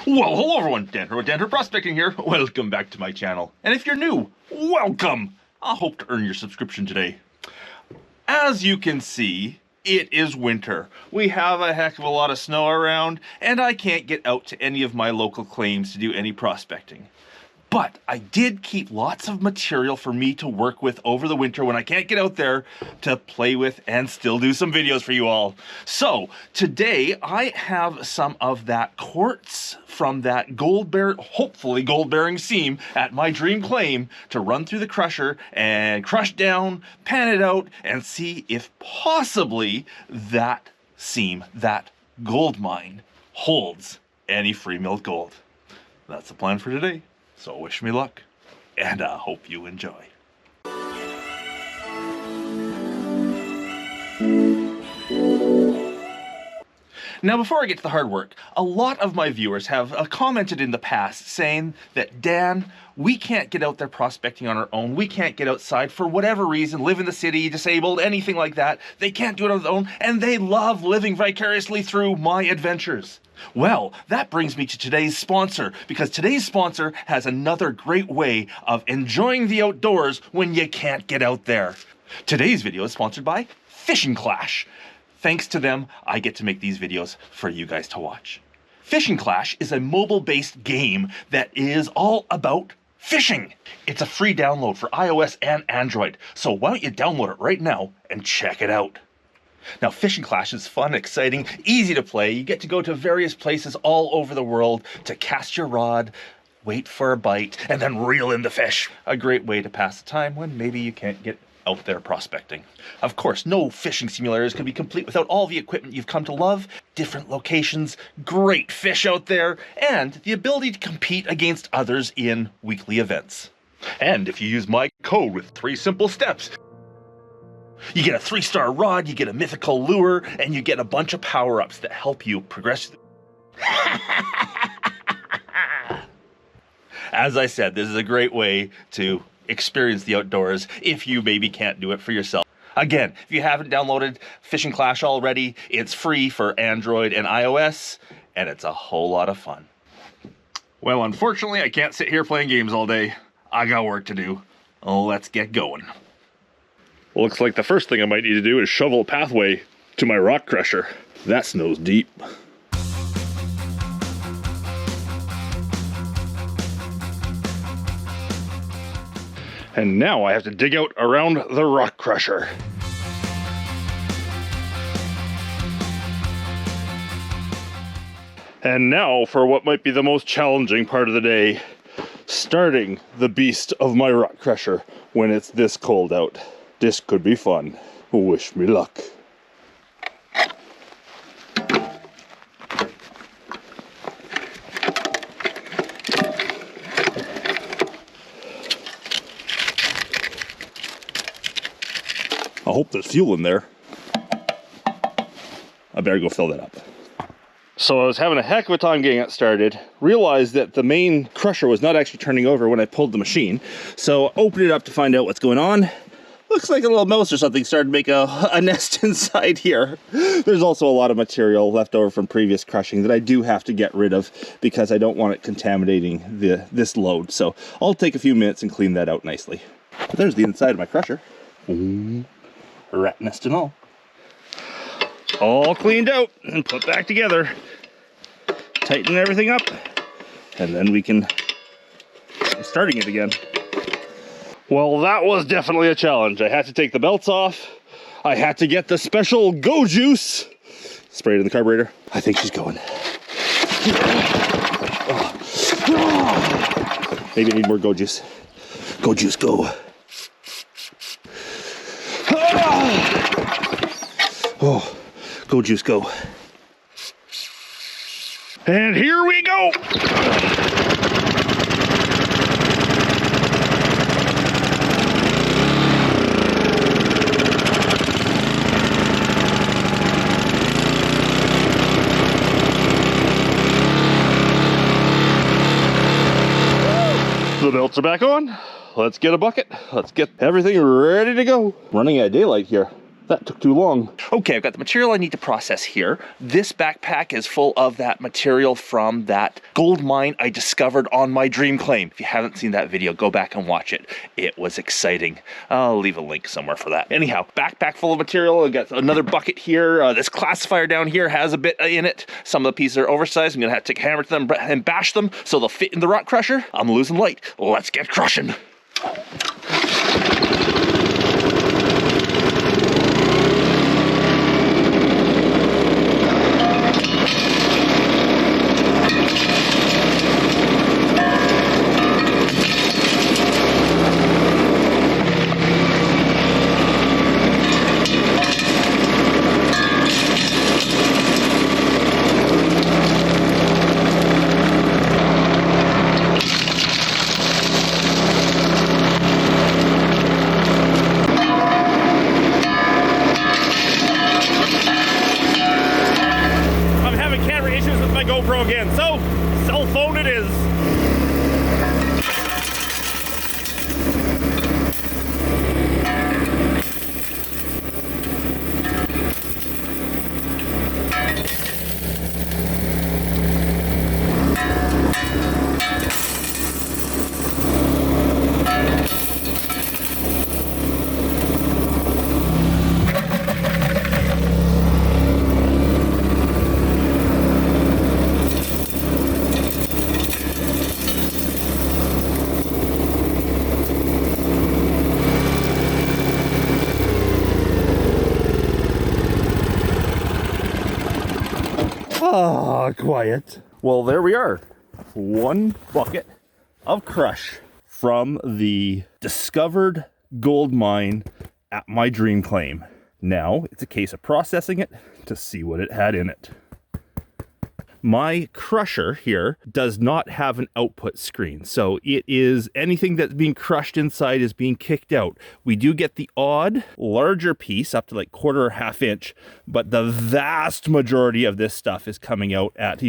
Well, hello everyone, Dan Hurd, Dan Hurd Prospecting here. Welcome back to my channel. And if you're new, welcome! I hope to earn your subscription today. As you can see, it is winter. We have a heck of a lot of snow around, and I can't get out to any of my local claims to do any prospecting. But I did keep lots of material for me to work with over the winter when I can't get out there to play with and still do some videos for you all. So today I have some of that quartz from that hopefully gold-bearing seam at my dream claim to run through the crusher and crush down, pan it out, and see if possibly that seam, that gold mine, holds any free milled gold. That's the plan for today. So wish me luck, and I hope you enjoy. Now, before I get to the hard work, a lot of my viewers have commented in the past saying that, Dan, we can't get out there prospecting on our own. We can't get outside for whatever reason, live in the city, disabled, anything like that. They can't do it on their own, and they love living vicariously through my adventures. Well, that brings me to today's sponsor, because today's sponsor has another great way of enjoying the outdoors when you can't get out there. Today's video is sponsored by Fishing Clash. Thanks to them, I get to make these videos for you guys to watch. Fishing Clash is a mobile-based game that is all about fishing. It's a free download for iOS and Android, so why don't you download it right now and check it out. Now, Fishing Clash is fun, exciting, easy to play. You get to go to various places all over the world to cast your rod, wait for a bite, and then reel in the fish. A great way to pass the time when maybe you can't get out there prospecting. Of course, no fishing simulator is going to be complete without all the equipment you've come to love, different locations, great fish out there, and the ability to compete against others in weekly events. And if you use my code with 3 simple steps, you get a 3-star rod, you get a mythical lure, and you get a bunch of power-ups that help you progress. As I said, this is a great way to experience the outdoors if you maybe can't do it for yourself. Again, if you haven't downloaded Fishing Clash already, it's free for Android and iOS, and it's a whole lot of fun. Well, unfortunately, I can't sit here playing games all day. I got work to do. Let's get going. Looks like the first thing I might need to do is shovel a pathway to my rock crusher. That snow's deep. And now I have to dig out around the rock crusher. And now for what might be the most challenging part of the day, starting the beast of my rock crusher when it's this cold out. This could be fun. Wish me luck. I hope there's fuel in there. I better go fill that up. So I was having a heck of a time getting it started, realized that the main crusher was not actually turning over when I pulled the machine. So I opened it up to find out what's going on. Looks like a little mouse or something started to make a nest inside here. There's also a lot of material left over from previous crushing that I do have to get rid of because I don't want it contaminating this load. So I'll take a few minutes and clean that out nicely. But there's the inside of my crusher. Rat nest and all cleaned out and put back together. Tighten everything up, and then we can start starting it again. Well, that was definitely a challenge. I had to take the belts off. I had to get the special Go Juice. Spray it in the carburetor. I think she's going. Maybe I need more Go Juice. Go Juice, go. Oh, Go Juice, go. And here we go. The belts are back on. Let's get a bucket. Let's get everything ready to go. Running at daylight here. That took too long. Okay, I've got the material I need to process here. This backpack is full of that material from that gold mine I discovered on my dream claim. If you haven't seen that video, go back and watch it. It was exciting. I'll leave a link somewhere for that. Anyhow, backpack full of material. I've got another bucket here. This classifier down here has a bit in it. Some of the pieces are oversized. I'm gonna have to take a hammer to them and bash them so they'll fit in the rock crusher. I'm losing light. Let's get crushing. GoPro again, so cell phone it is. Quiet. Well, there we are. One bucket of crush from the discovered gold mine at my dream claim. Now it's a case of processing it to see what it had in it. My crusher here does not have an output screen, so it is anything that's being crushed inside is being kicked out. We do get the odd larger piece up to like quarter or half inch, but the vast majority of this stuff is coming out at,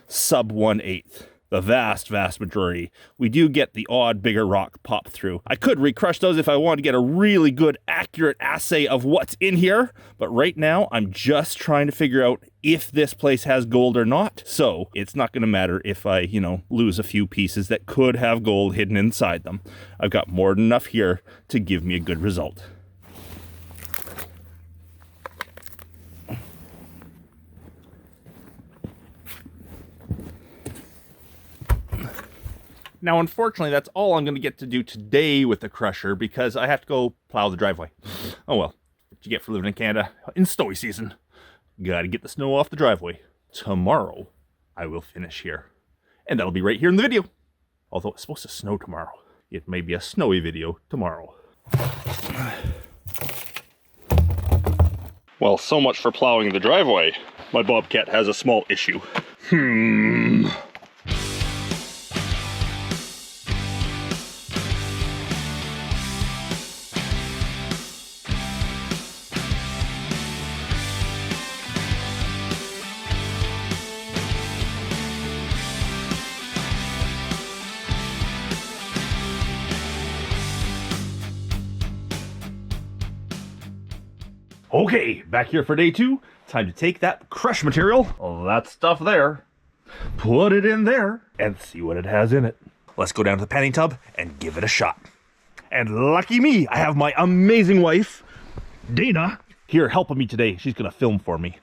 sub 1/8. The vast majority. We do get the odd bigger rock pop through. I could recrush those if I wanted to get a really good accurate assay of what's in here, but right now I'm just trying to figure out if this place has gold or not. So it's not going to matter if I, lose a few pieces that could have gold hidden inside them. I've got more than enough here to give me a good result. Now, unfortunately, that's all I'm going to get to do today with the crusher because I have to go plow the driveway. Oh well, what you get for living in Canada in snowy season. Gotta get the snow off the driveway. Tomorrow, I will finish here. And that'll be right here in the video. Although it's supposed to snow tomorrow. It may be a snowy video tomorrow. Well, so much for plowing the driveway. My Bobcat has a small issue. Okay, back here for day 2. Time to take that crush material, that stuff there, put it in there, and see what it has in it. Let's go down to the panning tub and give it a shot. And lucky me, I have my amazing wife, Dana, here helping me today. She's gonna film for me.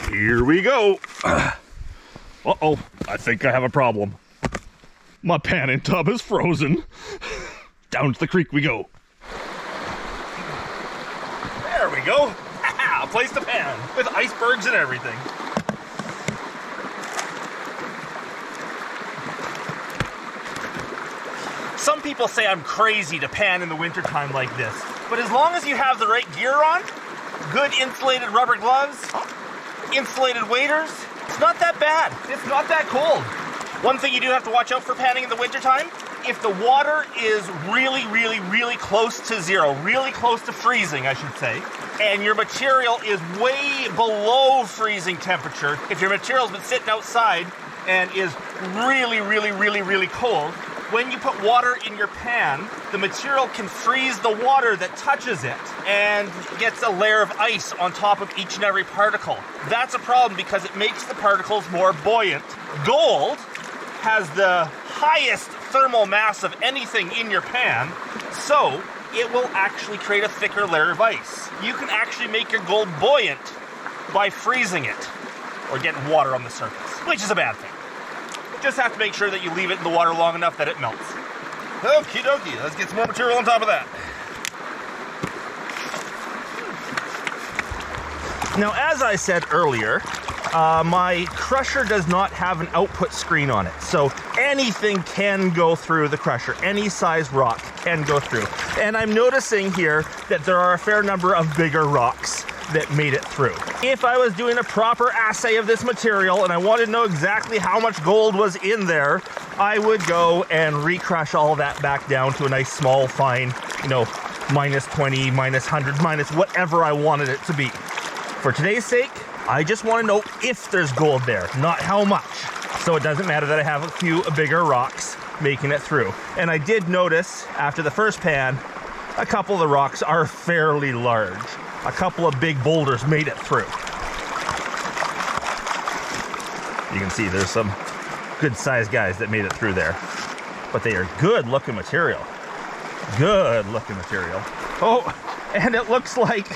Here we go. Uh-oh, I think I have a problem. My panning tub is frozen. Down to the creek we go. There we go. A place to pan with icebergs and everything. Some people say I'm crazy to pan in the wintertime like this, but as long as you have the right gear on, good insulated rubber gloves, insulated waders, it's not that bad. It's not that cold. One thing you do have to watch out for panning in the wintertime, if the water is really close to zero, really close to freezing, I should say, and your material is way below freezing temperature, if your material's been sitting outside and is really cold, when you put water in your pan, the material can freeze the water that touches it and gets a layer of ice on top of each and every particle. That's a problem because it makes the particles more buoyant. Gold has the highest thermal mass of anything in your pan, so it will actually create a thicker layer of ice. You can actually make your gold buoyant by freezing it or getting water on the surface, which is a bad thing. Just have to make sure that you leave it in the water long enough that it melts. Okie dokie, let's get some more material on top of that. Now, as I said earlier, my crusher does not have an output screen on it. So anything can go through the crusher. Any size rock can go through. And I'm noticing here that there are a fair number of bigger rocks that made it through. If I was doing a proper assay of this material and I wanted to know exactly how much gold was in there, I would go and recrush all that back down to a nice small fine, you know, minus 20, minus 100, minus whatever I wanted it to be. For today's sake, I just want to know if there's gold there, not how much. So it doesn't matter that I have a few bigger rocks making it through. And I did notice after the first pan, a couple of the rocks are fairly large. A couple of big boulders made it through. You can see there's some good sized guys that made it through there. But they are good looking material. Good looking material. Oh, and it looks like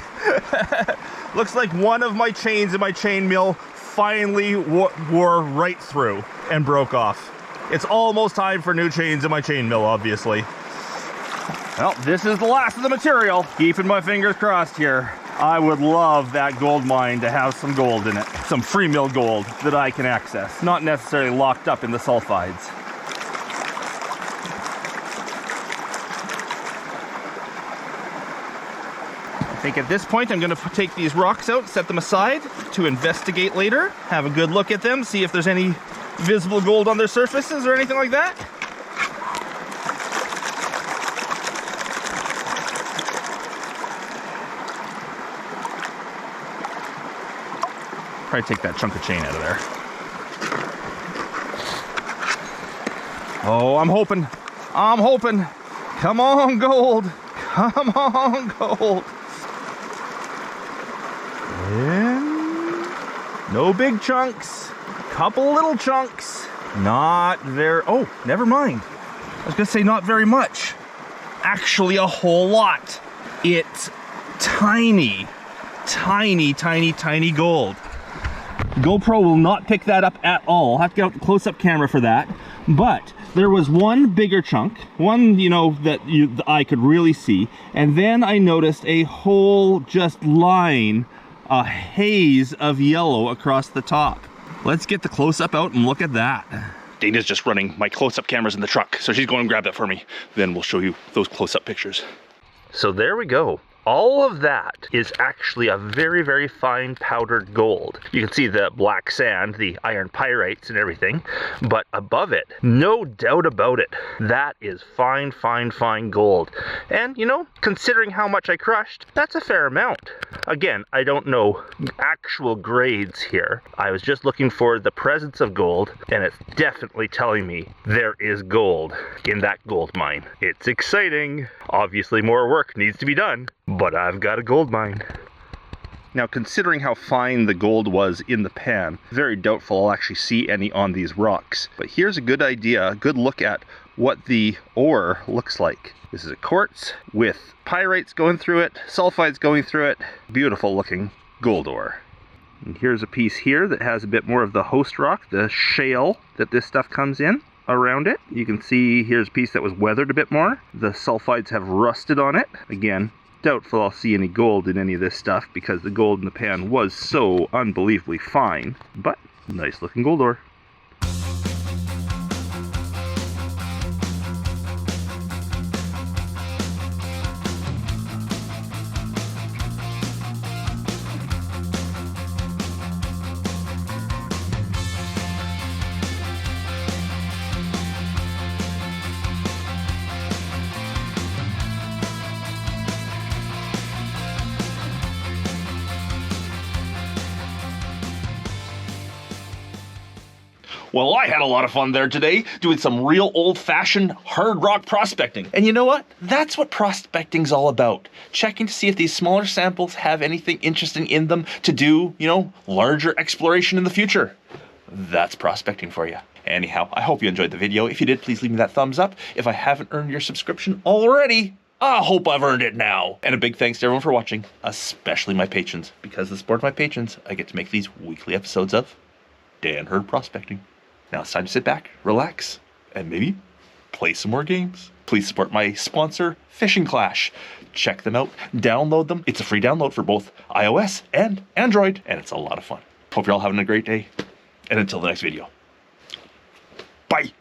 looks like one of my chains in my chain mill finally wore right through and broke off. It's almost time for new chains in my chain mill, obviously. Well, this is the last of the material. Keeping my fingers crossed here. I would love that gold mine to have some gold in it. Some free mill gold that I can access. Not necessarily locked up in the sulfides. I think at this point I'm going to take these rocks out, set them aside to investigate later. Have a good look at them, see if there's any visible gold on their surfaces or anything like that. Probably take that chunk of chain out of there. Oh, I'm hoping. I'm hoping. Come on, gold. Come on, gold. And no big chunks. Couple little chunks. Not very. Oh, never mind. I was gonna say not very much. Actually, a whole lot. It's tiny, tiny, tiny, tiny gold. GoPro will not pick that up at all. I'll have to get out the close-up camera for that. But there was one bigger chunk, one, you know, that the eye could really see. And then I noticed a whole just line, a haze of yellow across the top. Let's get the close-up out and look at that. Dana's just running my close-up cameras in the truck, so she's going to grab that for me. Then we'll show you those close-up pictures. So there we go. All of that is actually a very, very fine powdered gold. You can see the black sand, the iron pyrites and everything, but above it, no doubt about it, that is fine, fine, fine gold. And, you know, considering how much I crushed, that's a fair amount. Again, I don't know actual grades here. I was just looking for the presence of gold, and it's definitely telling me there is gold in that gold mine. It's exciting. Obviously, more work needs to be done, but I've got a gold mine. Now, considering how fine the gold was in the pan, very doubtful I'll actually see any on these rocks. But here's a good idea, a good look at what the ore looks like. This is a quartz with pyrites going through it, sulfides going through it. Beautiful looking gold ore. And here's a piece here that has a bit more of the host rock, the shale that this stuff comes in around it. You can see here's a piece that was weathered a bit more. The sulfides have rusted on it. Again, doubtful I'll see any gold in any of this stuff because the gold in the pan was so unbelievably fine, but nice looking gold ore. Well, I had a lot of fun there today doing some real old-fashioned hard rock prospecting. And you know what? That's what prospecting's all about. Checking to see if these smaller samples have anything interesting in them to do, you know, larger exploration in the future. That's prospecting for you. Anyhow, I hope you enjoyed the video. If you did, please leave me that thumbs up. If I haven't earned your subscription already, I hope I've earned it now. And a big thanks to everyone for watching, especially my patrons. Because of the support of my patrons, I get to make these weekly episodes of Dan Hurd Prospecting. Now it's time to sit back, relax, and maybe play some more games. Please support my sponsor, Fishing Clash. Check them out, download them. It's a free download for both iOS and Android, and it's a lot of fun. Hope you're all having a great day, and until the next video, bye.